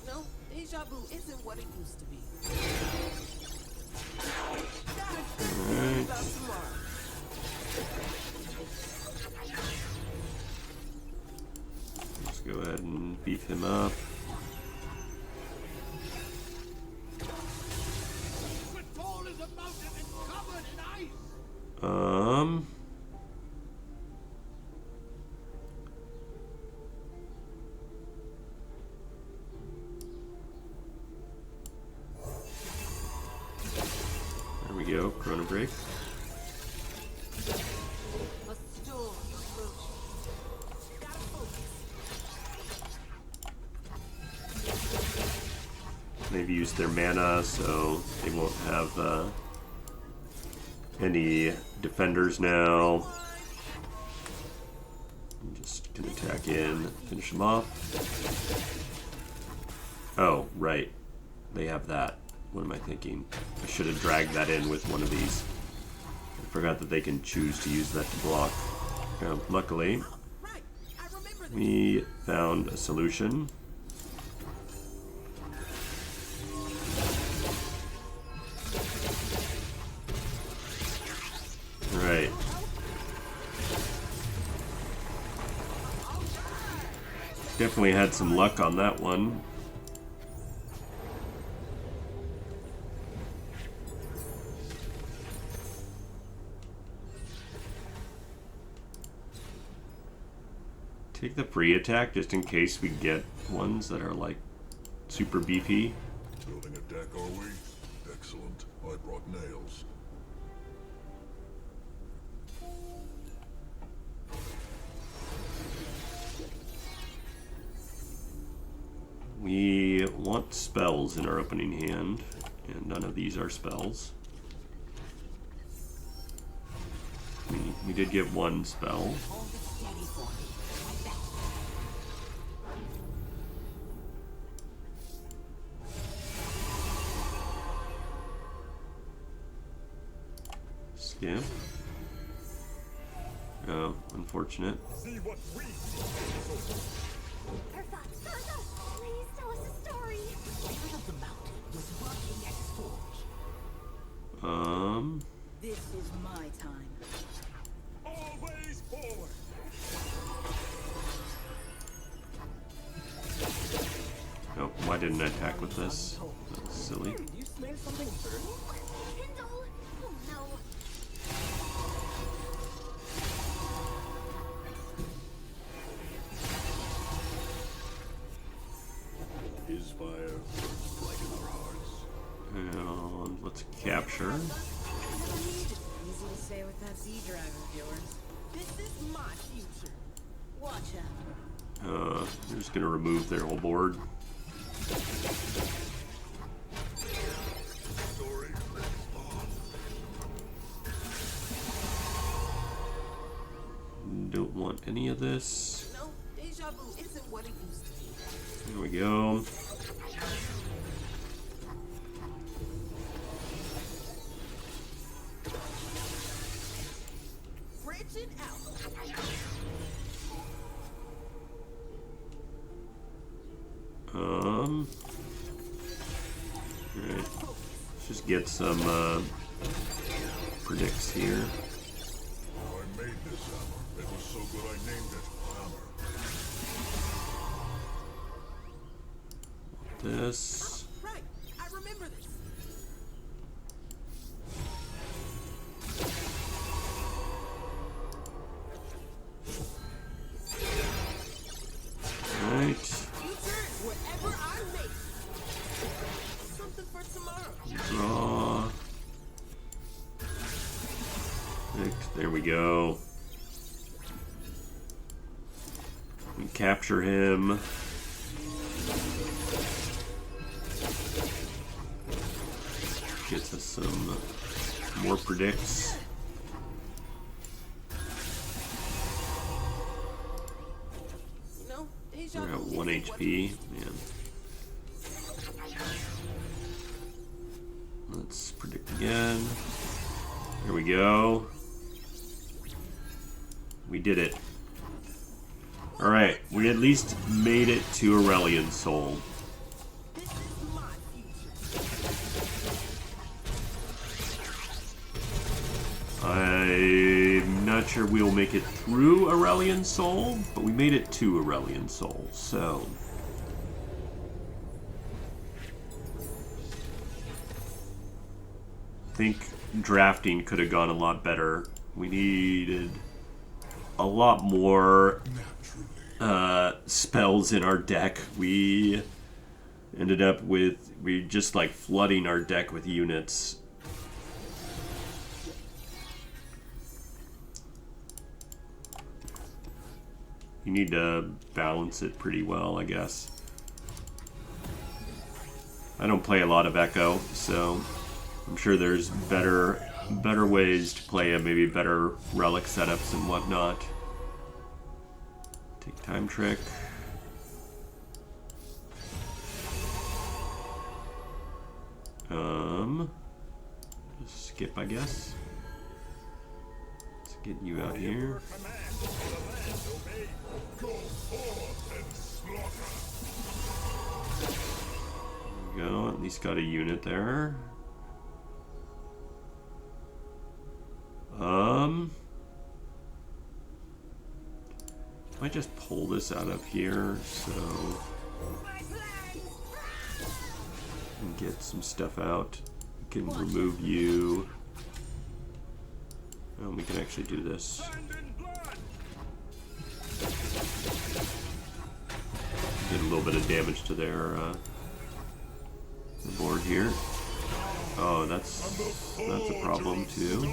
No, deja vu isn't what it used to be. Alright. About tomorrow. Let's go ahead and beef him up. We're tall as a mountain and covered in ice. There we go, Chrono Break. A storm approaches. Gotta focus. They've used their mana, so they won't have any defenders now. I'm just gonna attack in, finish them off. Oh, right. They have that. What am I thinking? I should have dragged that in with one of these. I forgot that they can choose to use that to block. Luckily, Right, I remember this. we found a solution. Right. Definitely had some luck on that one. Take the free attack just in case we get ones that are like super beefy. Building a deck, are we? Excellent. I brought nails. We want spells in our opening hand, and none of these are spells. We did get one spell. Hold it steady for me. Like that. Skip. Oh, unfortunate. See what we Bertha, Bertha, please tell us a story. Spirit of the mountain was working at his forge. This is my time. always forward. Oh, why didn't I attack with this? That's silly. Do you smell something burning? Kindle. Oh no. His fire burns bright in our hearts. And let's capture. Easy to say with that Z drive of yours. This is my future. Watch out. They're just gonna remove their whole board. Story lives on. Don't want any of this. No, deja vu isn't what it used to be. There we go. Branching out. Alright. Let's just get some predicts here. Oh, I made this hammer. It was so good I named it Hammer. This. Right, I remember this. Alright. Future is whatever I make. Something for tomorrow. Draw. Predict. There we go. We capture him. Gets us some more predicts. You know, deja We're at vu 1 isn't what it HP. used to be. Man. Let's predict again. There we go. We did it. Alright, we at least made it to Aurelian Soul. This is my future. I'm not sure we'll make it through Aurelian Soul, but we made it to Aurelian Soul, so... I think drafting could have gone a lot better. We needed a lot more spells in our deck. We ended up with... we just like flooding our deck with units. You need to balance it pretty well, I guess. I don't play a lot of Ekko, so I'm sure there's better ways to play it, maybe better relic setups and whatnot. Take time trick. Just skip, I guess. Let's get you out here. Command. The land obey. Go forth and slaughter. There we go, at least got a unit there. Might just pull this out of here, so and get some stuff out. We can remove you. We can actually do this. Land in blood. Get a little bit of damage to their the board here. Oh, that's a problem too.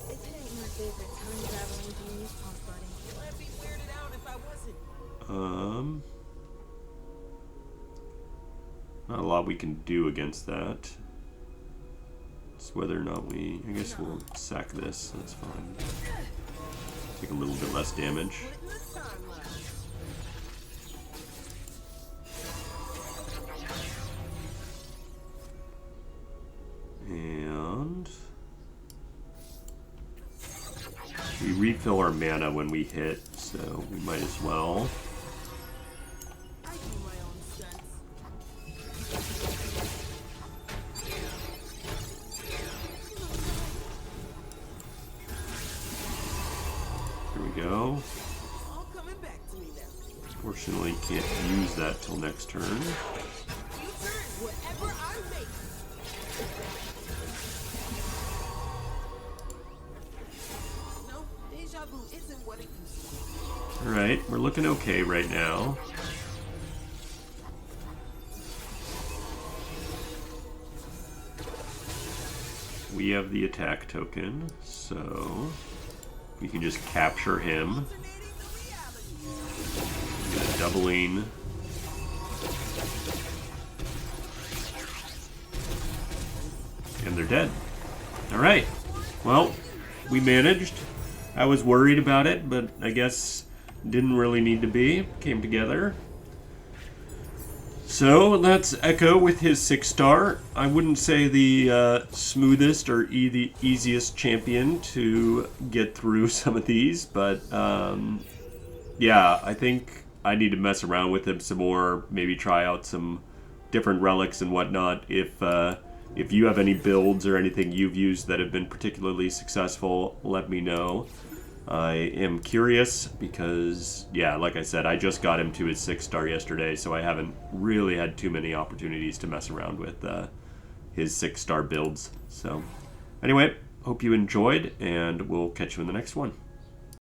This ain't my favorite time traveling genius punk buddy. I'd be weirded out if I wasn't. Not a lot we can do against that. It's whether or not we... I guess we'll sack this. That's fine. Take a little bit less damage. Put it in the timeline. And... we refill our mana when we hit, so we might as well. I do my own stunts. Here we go. All coming back to me now. Fortunately, can't use that till next turn. Future is whatever I make. No, Malibu isn't what it used to be. Alright, we're looking okay right now. We have the attack token, so we can just capture him. Get a doubling. And they're dead. Alright. Well, we managed. I was worried about it, but I guess didn't really need to be. Came together. So that's Ekko with his 6-star. I wouldn't say the smoothest or the easiest champion to get through some of these, but yeah, I think I need to mess around with him some more. Maybe try out some different relics and whatnot. If you have any builds or anything you've used that have been particularly successful, let me know. I am curious because, yeah, like I said, I just got him to his 6-star yesterday, so I haven't really had too many opportunities to mess around with his 6-star builds. So, anyway, hope you enjoyed, and we'll catch you in the next one.